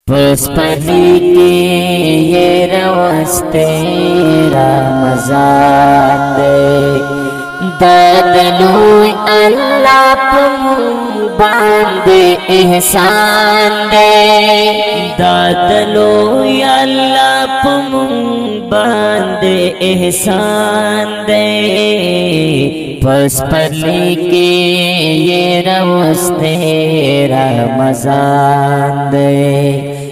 पुष्पली के ये रवस्ते रमजान दे ददलू अल्लाह पुम बांदे एहसान दे ददलू अल्लाह पुम बांदे एहसान दे पुष्पली के ये रवस्ते रमजान दे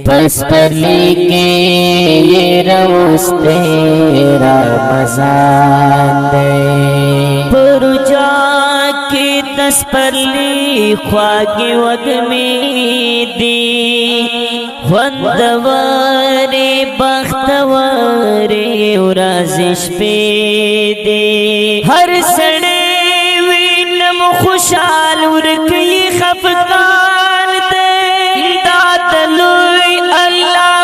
पुष्पली के ये रवस्ते रमजान दे पुरुजा के तस्परली ख्वागे वग में दी वंदवारे बख्तवारे उराजिश पे दे हर सड़े विनम खुशाल उर्क ये खफकान दे दातलुई अल्लाह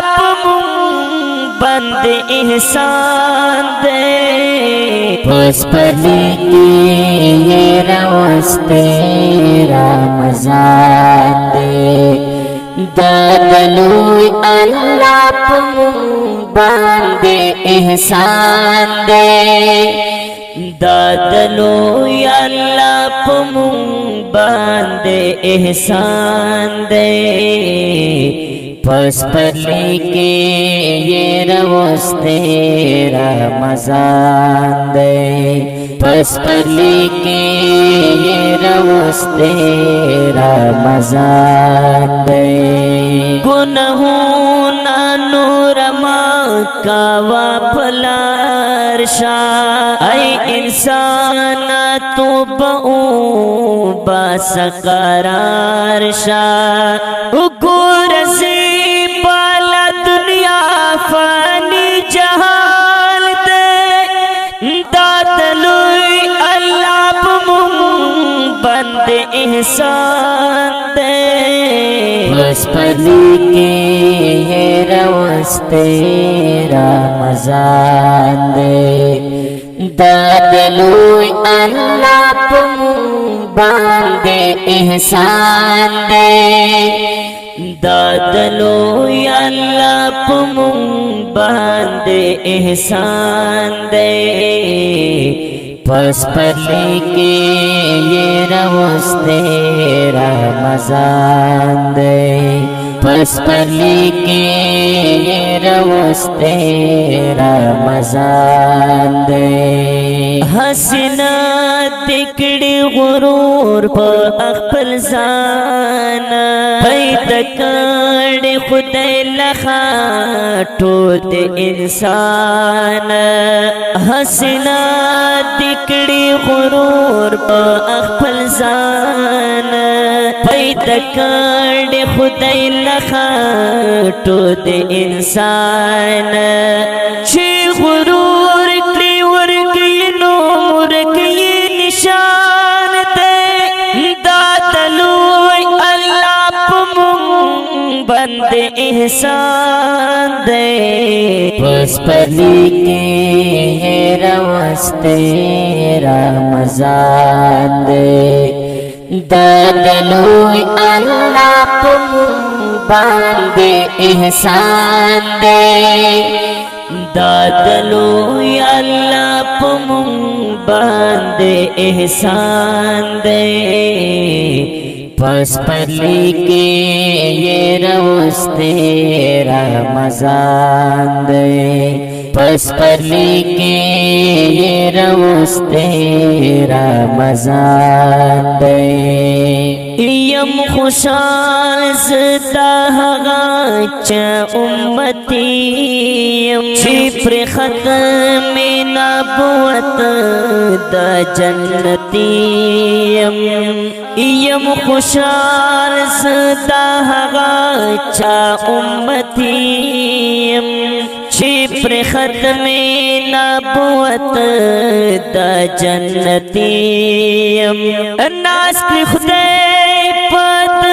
बंद एहसान दे पुष्पली के ये रवस्ते रमजान दे ददलू अल्लाह बांदे एहसान दे ददलू अल्लाह बांदे एहसान दे पुष्पली के ये रवस्ते रमजान दे पुष्पली के ये रवस्ते रमजान दे गुनहूं नानो रमा कावा फलारशा ऐ इंसान तो बऊ बासकरार शा गुरसी पाला दुनिया फानी जहान दे दातलुई अल्लाह बंद एहसान दे पुष्पली के ये रवस्ते रमजान दे ददलू अल्लाह बांदे एहसान दे ददलू अल्लाह बांदे एहसान दे पुष्पली के ये रवस्ते रमजान दे पुष्पली के ये रवस्ते रमजान दे हसना तिकड़ी गुरूर पर अखपल जाना पैतकाड़ खुदे लखा टूट इंसान हसना तिकड़ी गुरूर पर अखपल जाना पैतकाड़ खुदे लखा टूट इंसान छे गुरूर की वर्ग नूर की निशान दे दातलू अल्लाह बंद एहसान दे पुष्पली के ये रवस्ते रमजान दे ददलू अल्लाह बांदे एहसान दे ददलू अल्लाह बांदे एहसान दे पुष्पली के ये रवस्ते रमजान दे पुष्पली के ये रवस्ते रमजान दे यम खुशाल च उम्मती छिप्र खत्म नबुवत द जन्नती यम खुशाल च उम्मती छिप्र खत्म नबुवत द जन्नती नास खुदे पद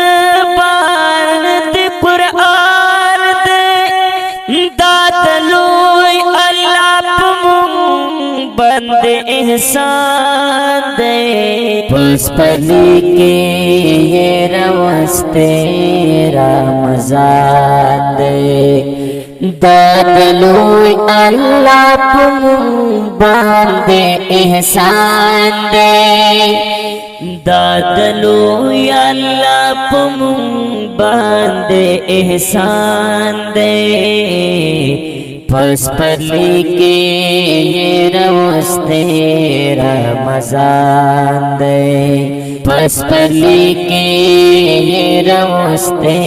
बारद कुरान दे दातलू अल्लाह बंदे احسان دے پس پلی کے یہ روستے رمضان دے دادلوی اللہ پم باندے احسان دے دادلو یا اللہ پم باندے احسان دے پس پلی کے یہ روستے رمضان دے پس پلی کے یہ روستے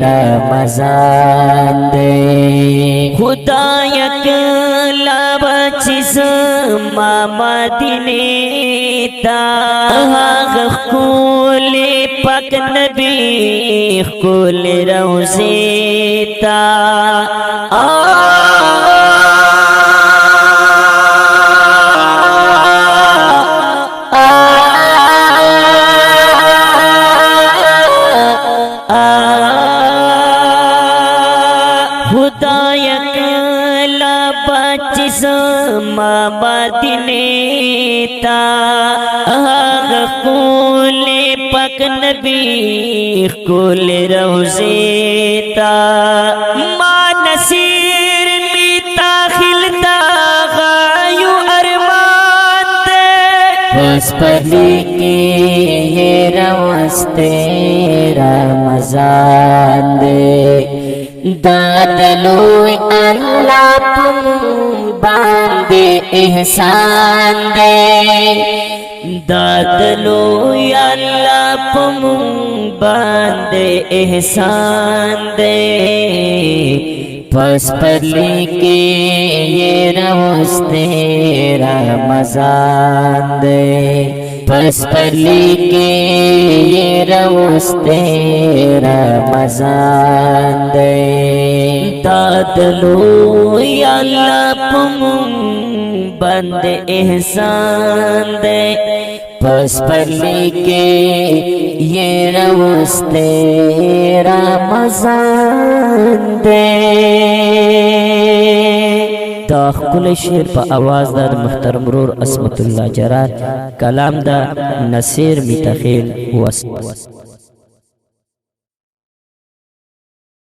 رمضان دے خدا یک لابا چیز ماما دینیتا خول پاک نبی خول روزیتا خدا یک لابا چیز ماما دینیتا خول پاک نبی خول روزیتا ما نصیر می تاخل دا غایو ارمان دے پس پلی کے یہ روستے رمضان دے دادلوی اللہ پم باندے احسان دے دادلو یا اللہ پم باندے احسان دے پس پلی کے یہ روستے رمضان دے پس پلی کے یہ روستے رمضان دے دادلو یا اللہ پم باندے احسان دے پس پلی کے یہ روستے رمضان دے دا خپل شعر په आवाज د محترم رور عصمت الله جرار کلام دا نصیر میتخیل وست